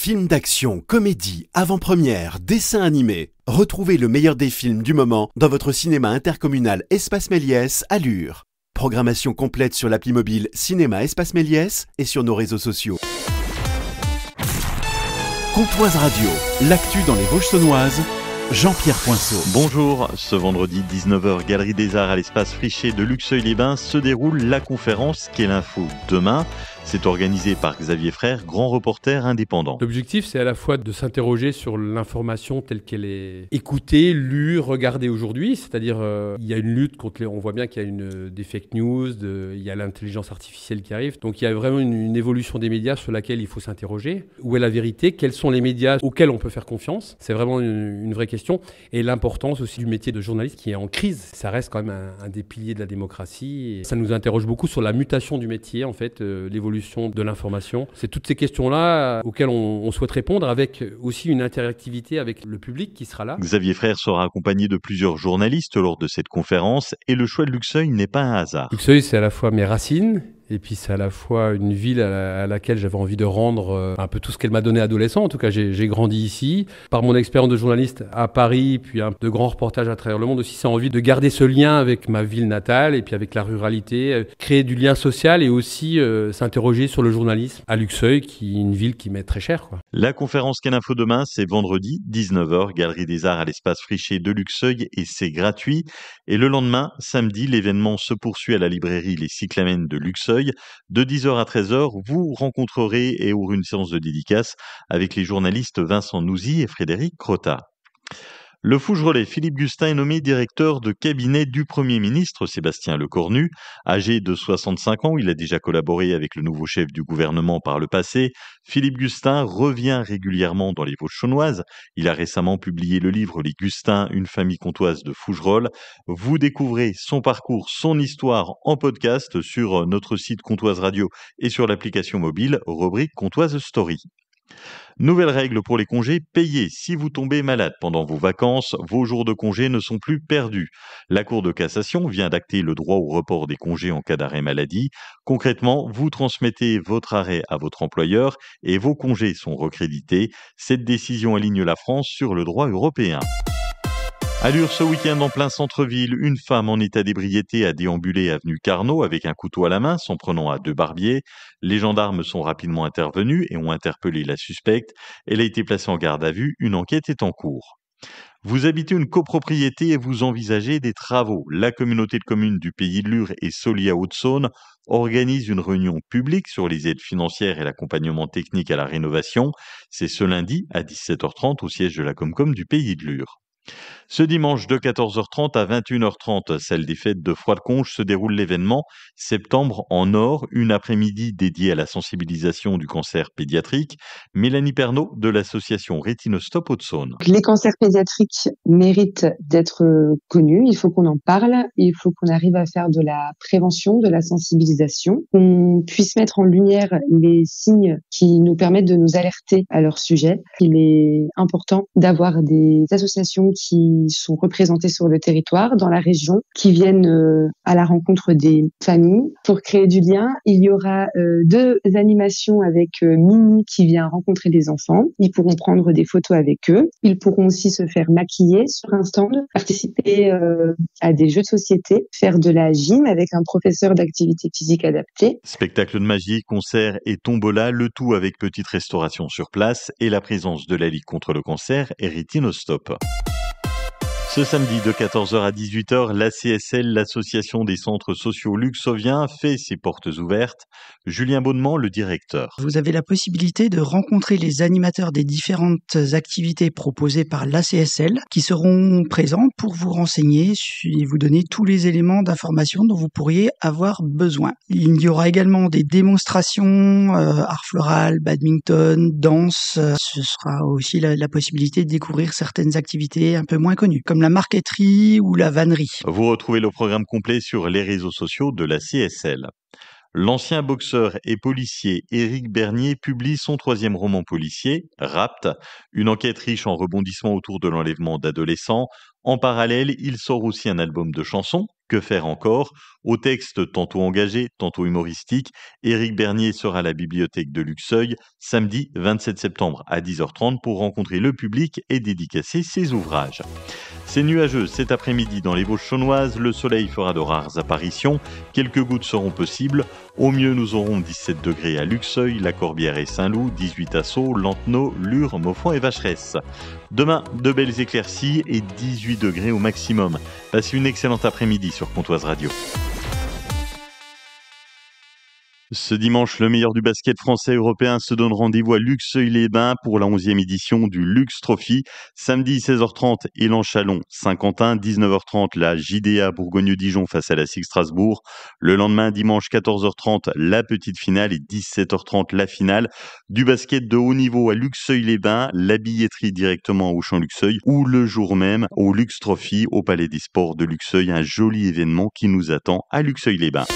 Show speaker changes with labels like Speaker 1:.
Speaker 1: Films d'action, comédie, avant-première, dessins animés. Retrouvez le meilleur des films du moment dans votre cinéma intercommunal Espace Méliès à Lure. Programmation complète sur l'appli mobile Cinéma Espace Méliès et sur nos réseaux sociaux. Comptoise Radio, l'actu dans les Vosges saunoises, Jean-Pierre Poinceau.
Speaker 2: Bonjour, ce vendredi 19h, Galerie des Arts à l'espace Friché de Luxeuil-les-Bains se déroule la conférence Quelle info demain. C'est organisé par Xavier Frère, grand reporter indépendant.
Speaker 3: L'objectif, c'est à la fois de s'interroger sur l'information telle qu'elle est écoutée, lue, regardée aujourd'hui. C'est-à-dire, il y a une lutte contre on voit bien qu'il y a des fake news, il y a l'intelligence artificielle qui arrive. Donc, il y a vraiment une évolution des médias sur laquelle il faut s'interroger. Où est la vérité? Quels sont les médias auxquels on peut faire confiance? C'est vraiment une vraie question. Et l'importance aussi du métier de journaliste qui est en crise. Ça reste quand même un des piliers de la démocratie. Et ça nous interroge beaucoup sur la mutation du métier, en fait, l'évolution de l'information. C'est toutes ces questions-là auxquelles on souhaite répondre avec aussi une interactivité avec le public qui sera là.
Speaker 2: Xavier Frère sera accompagné de plusieurs journalistes lors de cette conférence et le choix de Luxeuil n'est pas un hasard.
Speaker 3: Luxeuil, c'est à la fois mes racines et puis c'est à la fois une ville à laquelle j'avais envie de rendre un peu tout ce qu'elle m'a donné adolescent. En tout cas, j'ai grandi ici. Par mon expérience de journaliste à Paris, puis de grands reportages à travers le monde aussi, c'est envie de garder ce lien avec ma ville natale et puis avec la ruralité, créer du lien social et aussi s'interroger sur le journalisme à Luxeuil, qui est une ville qui m'est très chère, quoi.
Speaker 2: La conférence Quelle info demain, c'est vendredi 19h, Galerie des Arts à l'espace Friché de Luxeuil et c'est gratuit. Et le lendemain, samedi, l'événement se poursuit à la librairie Les Cyclamènes de Luxeuil. De 10h à 13h, vous rencontrerez et aurez une séance de dédicace avec les journalistes Vincent Nouzy et Frédéric Crotta. Le Fougerolais Philippe Gustin est nommé directeur de cabinet du Premier ministre Sébastien Lecornu. Âgé de 65 ans, il a déjà collaboré avec le nouveau chef du gouvernement par le passé. Philippe Gustin revient régulièrement dans les Vosges saunoises. Il a récemment publié le livre Les Gustins, une famille comtoise de Fougerolles. Vous découvrez son parcours, son histoire en podcast sur notre site Comptoise Radio et sur l'application mobile, rubrique Comptoise Story. Nouvelle règle pour les congés payés. Si vous tombez malade pendant vos vacances, vos jours de congé ne sont plus perdus. La Cour de cassation vient d'acter le droit au report des congés en cas d'arrêt maladie. Concrètement, vous transmettez votre arrêt à votre employeur et vos congés sont recrédités. Cette décision aligne la France sur le droit européen. À Lure, ce week-end en plein centre-ville, une femme en état d'ébriété a déambulé avenue Carnot avec un couteau à la main, s'en prenant à 2 barbiers. Les gendarmes sont rapidement intervenus et ont interpellé la suspecte. Elle a été placée en garde à vue. Une enquête est en cours. Vous habitez une copropriété et vous envisagez des travaux. La communauté de communes du Pays de Lure et Solia Haute-Saône organise une réunion publique sur les aides financières et l'accompagnement technique à la rénovation. C'est ce lundi à 17h30 au siège de la Comcom du Pays de Lure. Ce dimanche de 14h30 à 21h30, celle des fêtes de Froide-Conche, se déroule l'événement Septembre en Or, une après-midi dédiée à la sensibilisation du cancer pédiatrique. Mélanie Pernaut de l'association Rétinostop Haute-Saône.
Speaker 4: Les cancers pédiatriques méritent d'être connus, il faut qu'on en parle, il faut qu'on arrive à faire de la prévention, de la sensibilisation, qu'on puisse mettre en lumière les signes qui nous permettent de nous alerter à leur sujet. Il est important d'avoir des associations qui sont représentées sur le territoire, dans la région, qui viennent à la rencontre des familles. Pour créer du lien, il y aura 2 animations avec Mini qui vient rencontrer des enfants. Ils pourront prendre des photos avec eux. Ils pourront aussi se faire maquiller sur un stand, participer à des jeux de société, faire de la gym avec un professeur d'activité physique adaptée.
Speaker 2: Spectacle de magie, concerts et tombola, le tout avec petite restauration sur place et la présence de la Ligue contre le cancer et Rétinostop. Ce samedi de 14h à 18h, l'ACSL, l'association des centres sociaux luxoviens, fait ses portes ouvertes. Julien Bonnement, le directeur.
Speaker 5: Vous avez la possibilité de rencontrer les animateurs des différentes activités proposées par l'ACSL qui seront présents pour vous renseigner et vous donner tous les éléments d'information dont vous pourriez avoir besoin. Il y aura également des démonstrations, art floral, badminton, danse. Ce sera aussi la possibilité de découvrir certaines activités un peu moins connues, comme la marqueterie ou la vannerie.
Speaker 2: Vous retrouvez le programme complet sur les réseaux sociaux de la CSL. L'ancien boxeur et policier Éric Bernier publie son 3e roman policier, Rapt, une enquête riche en rebondissements autour de l'enlèvement d'adolescents. En parallèle, il sort aussi un album de chansons, Que faire encore ? Au texte tantôt engagé, tantôt humoristique, Éric Bernier sera à la bibliothèque de Luxeuil samedi 27 septembre à 10h30 pour rencontrer le public et dédicacer ses ouvrages. C'est nuageux cet après-midi dans les Vosges chaunoises, le soleil fera de rares apparitions, quelques gouttes seront possibles. Au mieux, nous aurons 17 degrés à Luxeuil, La Corbière et Saint-Loup, 18 à Sceaux, Lantenau, Lure, Maufront et Vacheresse. Demain, de belles éclaircies et 18 degrés au maximum. Passez une excellente après-midi sur Pontoise Radio. Ce dimanche, le meilleur du basket français et européen se donne rendez-vous à Luxeuil-les-Bains pour la 11e édition du Lux Trophy. Samedi 16h30, Élan-Chalon, Saint-Quentin, 19h30, la JDA Bourgogne-Dijon face à la SIG Strasbourg. Le lendemain, dimanche 14h30, la petite finale et 17h30, la finale. Du basket de haut niveau à Luxeuil-les-Bains, la billetterie directement au Champ-Luxeuil ou le jour même au Lux Trophy au Palais des Sports de Luxeuil. Un joli événement qui nous attend à Luxeuil-les-Bains.